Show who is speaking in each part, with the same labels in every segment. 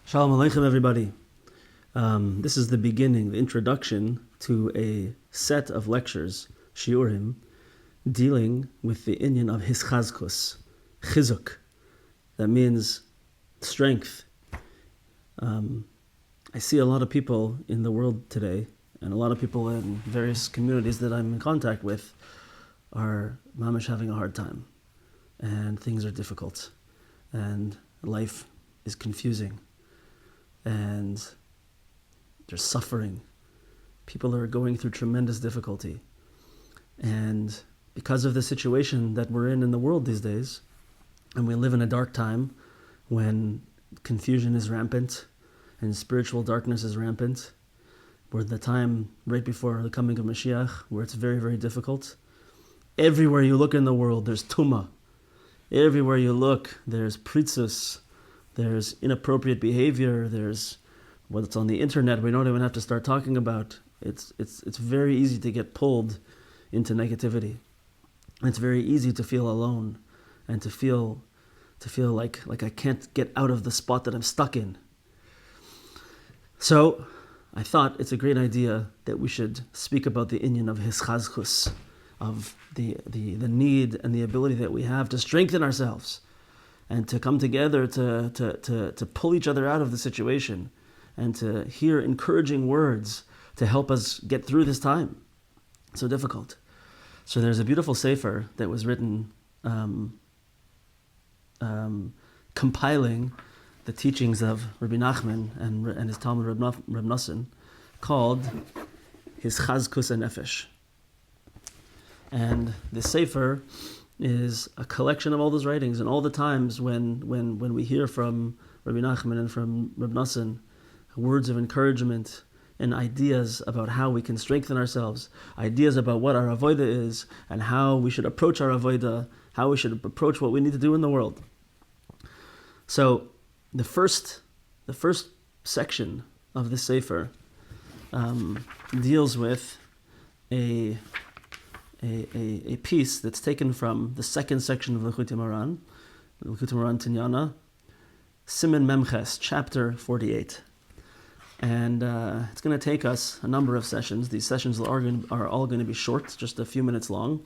Speaker 1: Shalom Aleichem, everybody. This is the beginning, the introduction to a set of lectures, shiurim, dealing with the inyan of Hischazkus, chizuk. That means strength. I see a lot of people in the world today, and a lot of people in various communities that I'm in contact with are mamish having a hard time, and things are difficult, and life is confusing, and there's suffering. People are going through tremendous difficulty, and because of the situation that we're in the world these days, and we live in a dark time when confusion is rampant and spiritual darkness is rampant, we're the time right before the coming of Mashiach where it's very, very difficult. Everywhere you look in the world, there's tumah. Everywhere you look, there's pritzus, there's inappropriate behavior, there's what's on the internet we don't even have to start talking about. It's very easy to get pulled into negativity. It's very easy to feel alone and to feel like I can't get out of the spot that I'm stuck in. So I thought it's a great idea that we should speak about the inyan of Hischazkus, of the need and the ability that we have to strengthen ourselves and to come together to pull each other out of the situation and to hear encouraging words to help us get through this time. So difficult. So there's a beautiful sefer that was written compiling the teachings of Rabbi Nachman and his Talmud Reb Nosson, called Hischazkus Hanefesh. And this sefer is a collection of all those writings and all the times when we hear from Rabbi Nachman and from Reb Nosson words of encouragement and ideas about how we can strengthen ourselves, ideas about what our avodah is and how we should approach our avodah, how we should approach what we need to do in the world. So the first section of this sefer deals with a piece that's taken from the second section of L'chutei Moharan Tinyana, Siman Memches, chapter 48. And it's going to take us a number of sessions. These sessions are all going to be short, just a few minutes long.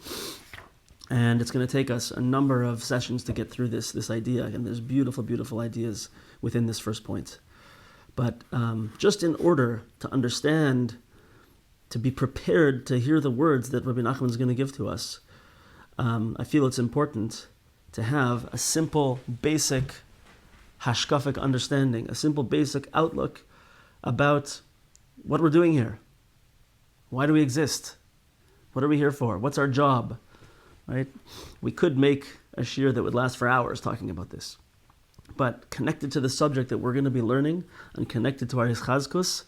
Speaker 1: And it's going to take us a number of sessions to get through this idea. And there's beautiful, beautiful ideas within this first point. But just in order to understand, to be prepared to hear the words that Rabbi Nachman is going to give to us, I feel it's important to have a simple, basic hashkafic understanding, a simple, basic outlook about what we're doing here. Why do we exist? What are we here for? What's our job? Right? We could make a shiur that would last for hours talking about this. But connected to the subject that we're going to be learning and connected to our Hischazkus,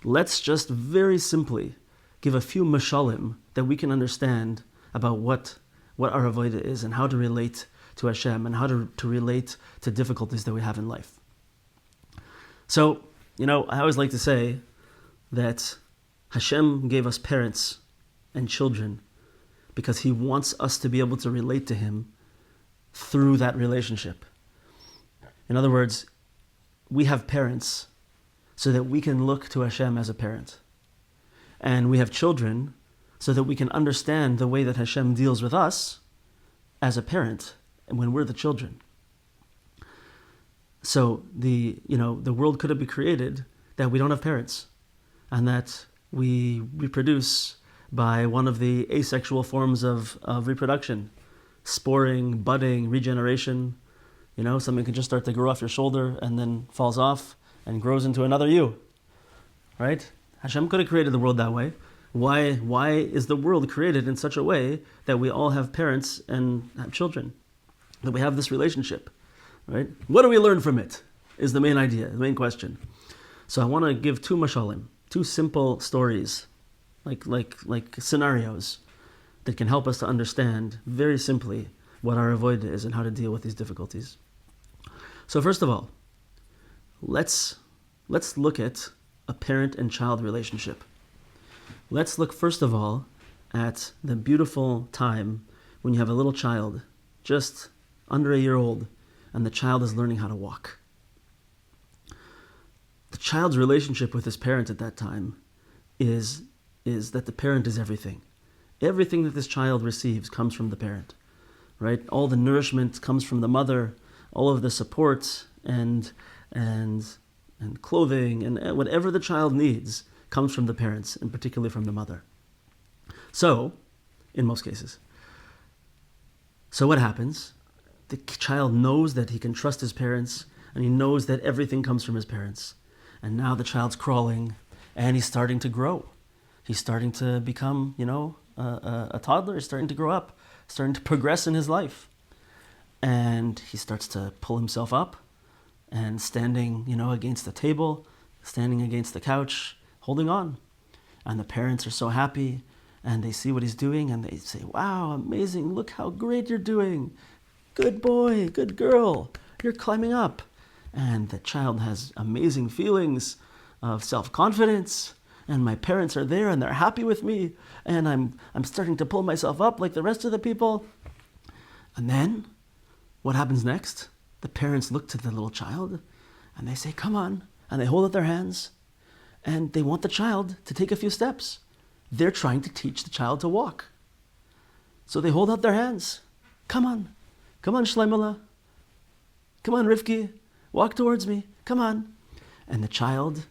Speaker 1: let's just very simply give a few mashalim that we can understand about what our avodah is and how to relate to Hashem and how to relate to difficulties that we have in life. So, I always like to say that Hashem gave us parents and children because He wants us to be able to relate to Him through that relationship. In other words, we have parents so that we can look to Hashem as a parent. And we have children so that we can understand the way that Hashem deals with us as a parent and when we're the children. So the world could have been created that we don't have parents and that we reproduce by one of the asexual forms of reproduction, sporing, budding, regeneration. Something can just start to grow off your shoulder and then falls off and grows into another you, right? Hashem could have created the world that way. Why is the world created in such a way that we all have parents and have children, that we have this relationship, right? What do we learn from it is the main idea, the main question. So I want to give two mashalim, two simple stories, like scenarios that can help us to understand very simply what our avodah is and how to deal with these difficulties. So first of all, let's look at a parent and child relationship. Let's look first of all at the beautiful time when you have a little child, just under a year old, and the child is learning how to walk. the child's relationship with his parent at that time is that the parent is everything. Everything that this child receives comes from the parent, right? All the nourishment comes from the mother, all of the support and clothing and whatever the child needs comes from the parents, and particularly from the mother. So, in most cases. So what happens? The child knows that he can trust his parents, and he knows that everything comes from his parents. And now the child's crawling, and he's starting to grow. He's starting to become, a toddler. He's starting to grow up, starting to progress in his life. And he starts to pull himself up, and standing, against the table, standing against the couch, holding on. And the parents are so happy, and they see what he's doing, and they say, wow, amazing, look how great you're doing. Good boy, good girl, you're climbing up. And the child has amazing feelings of self-confidence, and my parents are there, and they're happy with me, and I'm starting to pull myself up like the rest of the people. And then, what happens next? The parents look to the little child, and they say, come on, and they hold out their hands, and they want the child to take a few steps. They're trying to teach the child to walk. So they hold out their hands. Come on, Shloimeh. Come on, Rivki, walk towards me. Come on. And the child,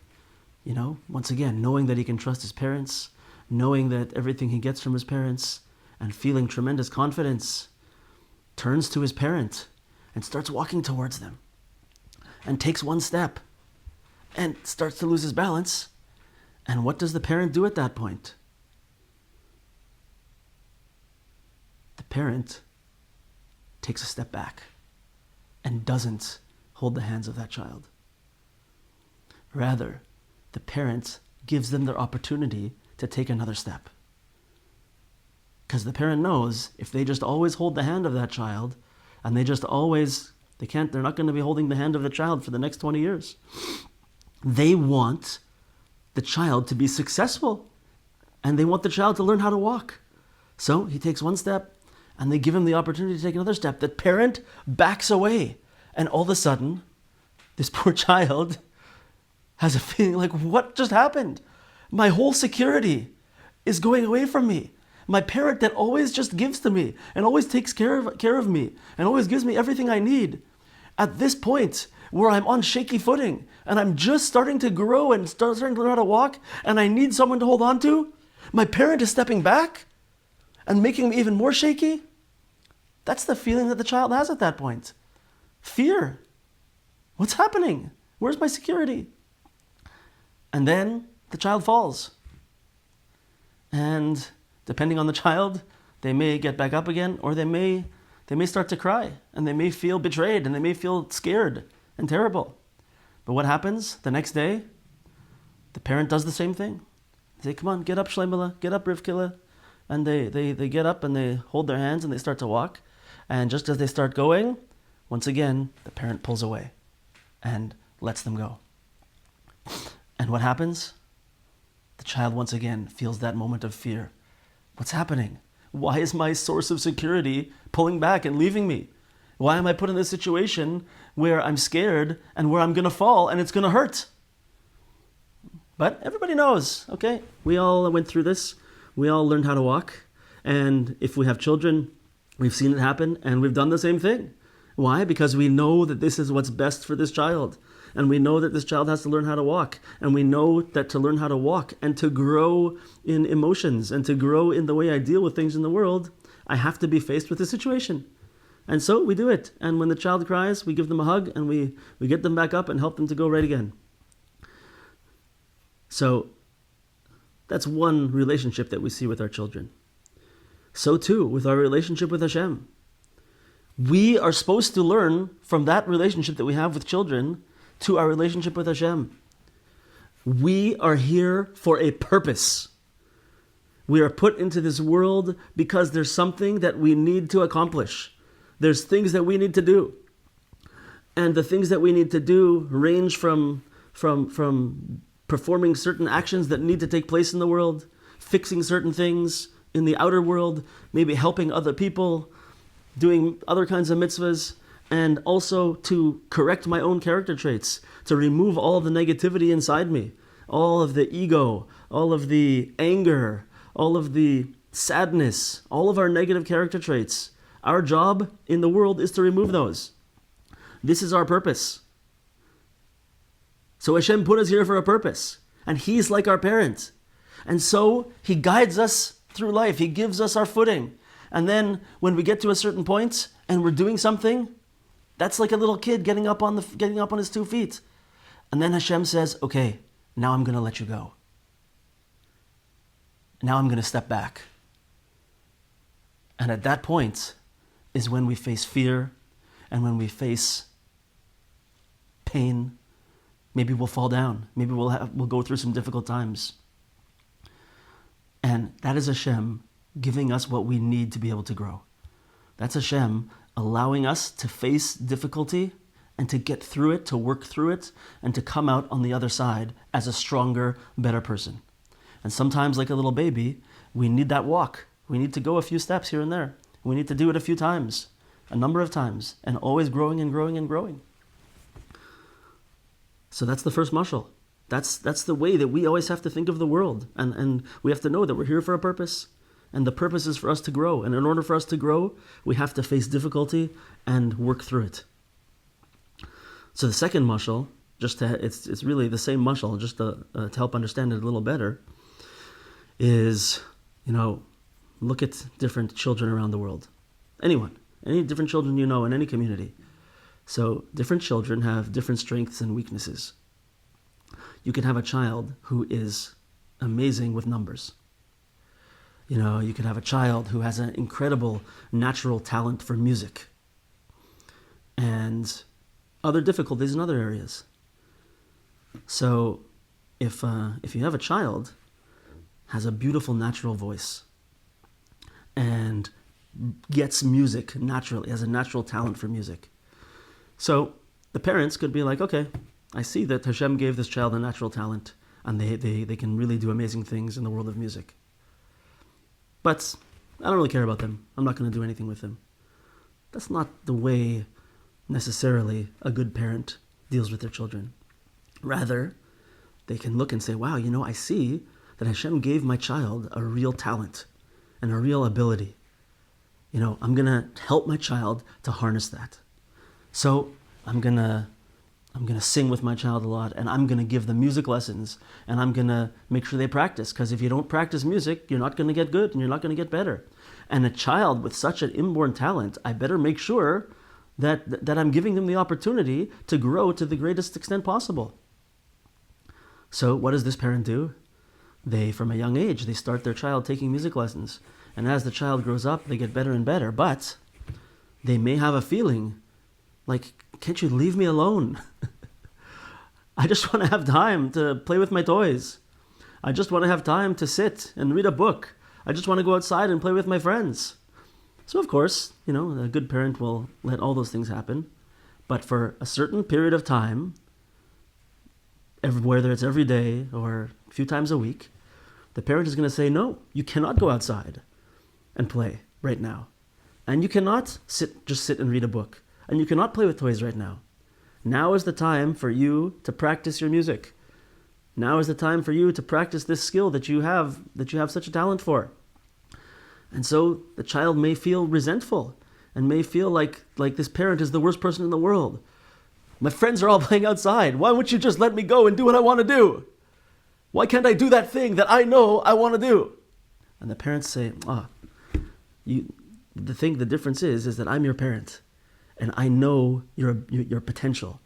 Speaker 1: once again, knowing that he can trust his parents, knowing that everything he gets from his parents, and feeling tremendous confidence, turns to his parent and starts walking towards them, and takes one step, and starts to lose his balance. And what does the parent do at that point? The parent takes a step back and doesn't hold the hands of that child. Rather, the parent gives them their opportunity to take another step. Because the parent knows if they just always hold the hand of that child, and they're not going to be holding the hand of the child for the next 20 years. They want the child to be successful, and they want the child to learn how to walk. So he takes one step, and they give him the opportunity to take another step. The parent backs away, and all of a sudden, this poor child has a feeling like, what just happened? My whole security is going away from me. My parent that always just gives to me, and always takes care of me, and always gives me everything I need. At this point, where I'm on shaky footing, and I'm just starting to grow and starting to learn how to walk, and I need someone to hold on to, my parent is stepping back and making me even more shaky. That's the feeling that the child has at that point. Fear. What's happening? Where's my security? And then the child falls. And depending on the child, they may get back up again, or they may start to cry, and they may feel betrayed, and they may feel scared and terrible. But what happens the next day? The parent does the same thing. They say, come on, get up, Shloimeh, get up, Rivkila. And they get up, and they hold their hands, and they start to walk. And just as they start going, once again, the parent pulls away and lets them go. And what happens? The child once again feels that moment of fear. What's happening? Why is my source of security pulling back and leaving me? Why am I put in this situation where I'm scared and where I'm going to fall and it's going to hurt? But everybody knows, okay? We all went through this. We all learned how to walk. And if we have children, we've seen it happen, and we've done the same thing. Why? Because we know that this is what's best for this child. And we know that this child has to learn how to walk. And we know that to learn how to walk and to grow in emotions and to grow in the way I deal with things in the world, I have to be faced with the situation. And so we do it. And when the child cries, we give them a hug, and we get them back up and help them to go right again. So that's one relationship that we see with our children. So too with our relationship with Hashem. We are supposed to learn from that relationship that we have with children to our relationship with Hashem. We are here for a purpose. We are put into this world because there's something that we need to accomplish. There's things that we need to do. And the things that we need to do range from performing certain actions that need to take place in the world, fixing certain things in the outer world, maybe helping other people, doing other kinds of mitzvahs, and also to correct my own character traits, to remove all of the negativity inside me, all of the ego, all of the anger, all of the sadness, all of our negative character traits. Our job in the world is to remove those. This is our purpose. So Hashem put us here for a purpose, and He's like our parent. And so He guides us through life. He gives us our footing. And then when we get to a certain point and we're doing something, that's like a little kid getting up on his 2 feet. And then Hashem says, okay, now I'm going to let you go. Now I'm going to step back. And at that point is when we face fear and when we face pain. Maybe we'll fall down. Maybe we'll go through some difficult times. And that is Hashem giving us what we need to be able to grow. That's Hashem allowing us to face difficulty and to get through it, to work through it, and to come out on the other side as a stronger, better person. And sometimes, like a little baby, we need that walk. We need to go a few steps here and there. We need to do it a few times, a number of times, and always growing and growing and growing. So that's the first mashal. That's the way that we always have to think of the world. And we have to know that we're here for a purpose. And the purpose is for us to grow. And in order for us to grow, we have to face difficulty and work through it. So the second mashal, it's really the same mashal, just to help understand it a little better, is, look at different children around the world. Any different children you know in any community. So different children have different strengths and weaknesses. You can have a child who is amazing with numbers. You could have a child who has an incredible natural talent for music and other difficulties in other areas. So if you have a child has a beautiful natural voice and gets music naturally, has a natural talent for music, so the parents could be like, okay, I see that Hashem gave this child a natural talent and they can really do amazing things in the world of music. But I don't really care about them. I'm not going to do anything with them. That's not the way necessarily a good parent deals with their children. Rather, they can look and say, wow, I see that Hashem gave my child a real talent and a real ability. I'm going to help my child to harness that. So I'm going to sing with my child a lot, and I'm going to give them music lessons, and I'm going to make sure they practice, because if you don't practice music, you're not going to get good, and you're not going to get better. And a child with such an inborn talent, I better make sure that I'm giving them the opportunity to grow to the greatest extent possible. So what does this parent do? From a young age, they start their child taking music lessons. And as the child grows up, they get better and better, but they may have a feeling like, can't you leave me alone? I just want to have time to play with my toys. I just want to have time to sit and read a book. I just want to go outside and play with my friends. So of course, a good parent will let all those things happen. But for a certain period of time, whether it's every day or a few times a week, the parent is going to say, no, you cannot go outside and play right now. And you cannot just sit and read a book. And you cannot play with toys right now. Now is the time for you to practice your music. Now is the time for you to practice this skill that you have such a talent for. And so the child may feel resentful and may feel like this parent is the worst person in the world. My friends are all playing outside. Why wouldn't you just let me go and do what I want to do? Why can't I do that thing that I know I want to do? And the parents say, the difference is that I'm your parent. And I know your potential.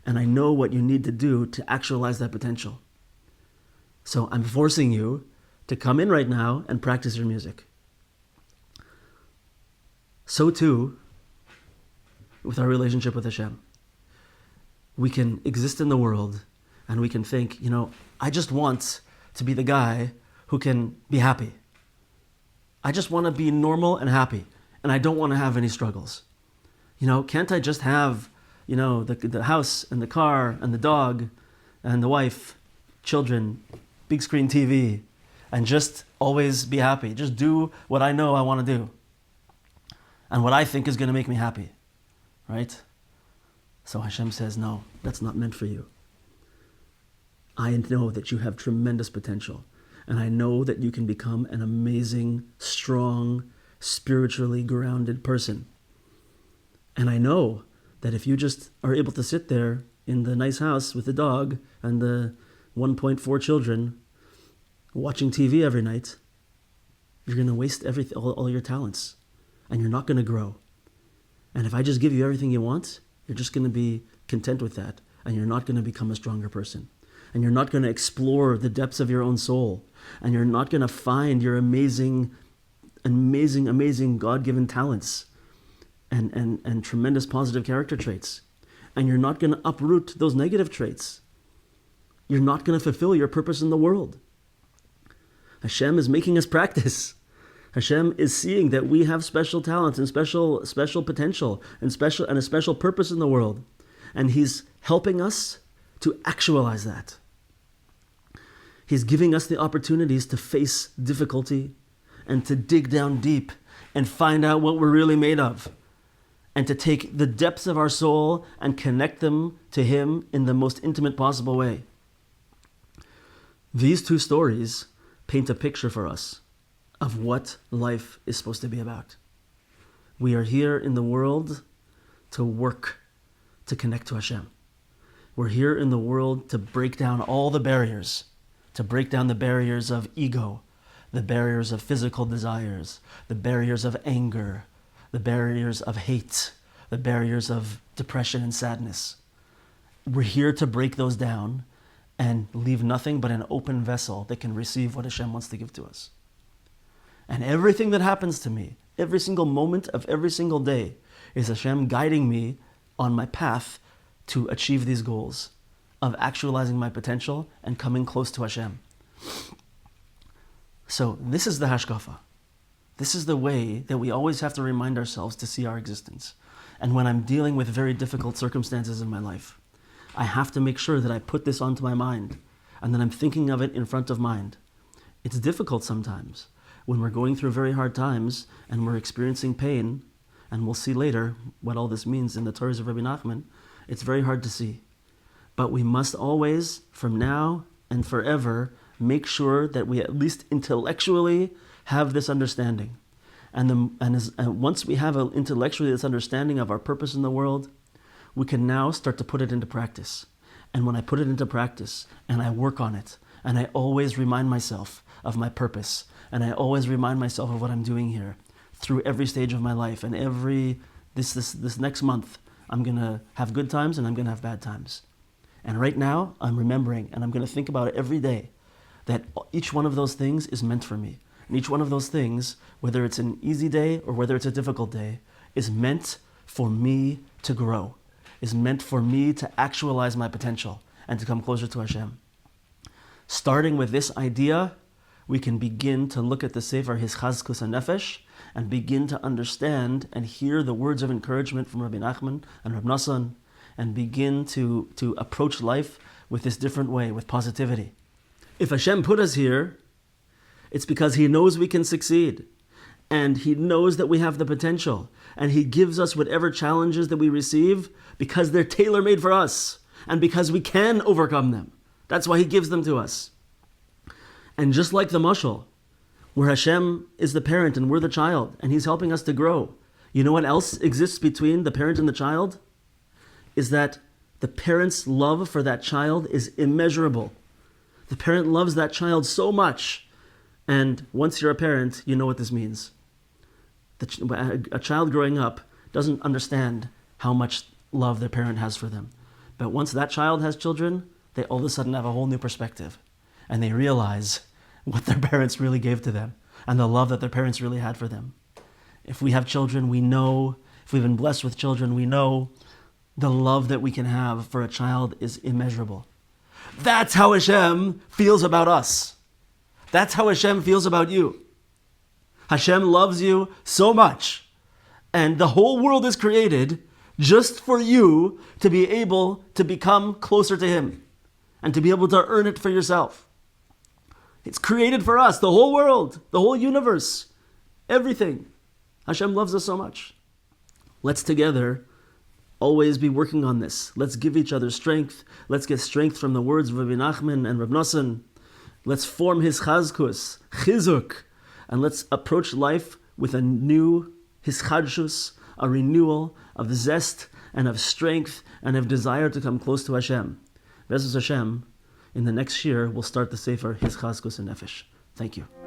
Speaker 1: And I know what you need to do to actualize that potential. So I'm forcing you to come in right now and practice your music. So too, with our relationship with Hashem. We can exist in the world and we can think, I just want to be the guy who can be happy. I just want to be normal and happy. And I don't want to have any struggles. Can't I just have, the house and the car and the dog and the wife, children, big screen TV, and just always be happy? Just do what I know I want to do and what I think is going to make me happy, right? So Hashem says, no, that's not meant for you. I know that you have tremendous potential. And I know that you can become an amazing, strong, spiritually grounded person. And I know that if you just are able to sit there in the nice house with the dog and the 1.4 children watching TV every night, you're going to waste everything, all your talents. And you're not going to grow. And if I just give you everything you want, you're just going to be content with that. And you're not going to become a stronger person. And you're not going to explore the depths of your own soul. And you're not going to find your amazing God-given talents and tremendous positive character traits. And you're not going to uproot those negative traits. You're not going to fulfill your purpose in the world. Hashem is making us practice. Hashem is seeing that we have special talents and special potential and a special purpose in the world. And He's helping us to actualize that. He's giving us the opportunities to face difficulty and to dig down deep and find out what we're really made of. And to take the depths of our soul and connect them to Him in the most intimate possible way. These two stories paint a picture for us of what life is supposed to be about. We are here in the world to work, to connect to Hashem. We're here in the world to break down all the barriers, to break down the barriers of ego, the barriers of physical desires, the barriers of anger, the barriers of hate, the barriers of depression and sadness. We're here to break those down and leave nothing but an open vessel that can receive what Hashem wants to give to us. And everything that happens to me, every single moment of every single day, is Hashem guiding me on my path to achieve these goals of actualizing my potential and coming close to Hashem. So this is the hashkafa. This is the way that we always have to remind ourselves to see our existence. And when I'm dealing with very difficult circumstances in my life, I have to make sure that I put this onto my mind and that I'm thinking of it in front of mind. It's difficult sometimes when we're going through very hard times and we're experiencing pain, and we'll see later what all this means in the Torahs of Rabbi Nachman. It's very hard to see. But we must always, from now and forever, make sure that we at least intellectually have this understanding. And once we have intellectually this understanding of our purpose in the world, we can now start to put it into practice. And when I put it into practice and I work on it, and I always remind myself of my purpose, and I always remind myself of what I'm doing here through every stage of my life, and this next month, I'm going to have good times and I'm going to have bad times. And right now, I'm remembering, and I'm going to think about it every day, that each one of those things is meant for me. And each one of those things, whether it's an easy day or whether it's a difficult day, is meant for me to grow, is meant for me to actualize my potential and to come closer to Hashem. Starting with this idea, we can begin to look at the sefer Hischazkus Hanefesh and begin to understand and hear the words of encouragement from Rabbi Nachman and Rabbi Nassan, and begin to approach life with this different way, with positivity. If Hashem put us here, it's because He knows we can succeed. And He knows that we have the potential. And He gives us whatever challenges that we receive because they're tailor-made for us. And because we can overcome them. That's why He gives them to us. And just like the mashal, where Hashem is the parent and we're the child, and He's helping us to grow. You know what else exists between the parent and the child? Is that the parent's love for that child is immeasurable. The parent loves that child so much. And once you're a parent, you know what this means. A child growing up doesn't understand how much love their parent has for them. But once that child has children, they all of a sudden have a whole new perspective. And they realize what their parents really gave to them and the love that their parents really had for them. If we have children, we know, if we've been blessed with children, we know the love that we can have for a child is immeasurable. That's how Hashem feels about us. That's how Hashem feels about you. Hashem loves you so much. And the whole world is created just for you to be able to become closer to Him and to be able to earn it for yourself. It's created for us, the whole world, the whole universe, everything. Hashem loves us so much. Let's together always be working on this. Let's give each other strength. Let's get strength from the words of Rabbi Nachman and Rabbi Nosson. Let's form Hischazkus, Chizuk, and let's approach life with a new Hischazkus, a renewal of zest and of strength and of desire to come close to Hashem. B'ezras Hashem, in the next year, we'll start the sefer Hischazkus Hanefesh. Thank you.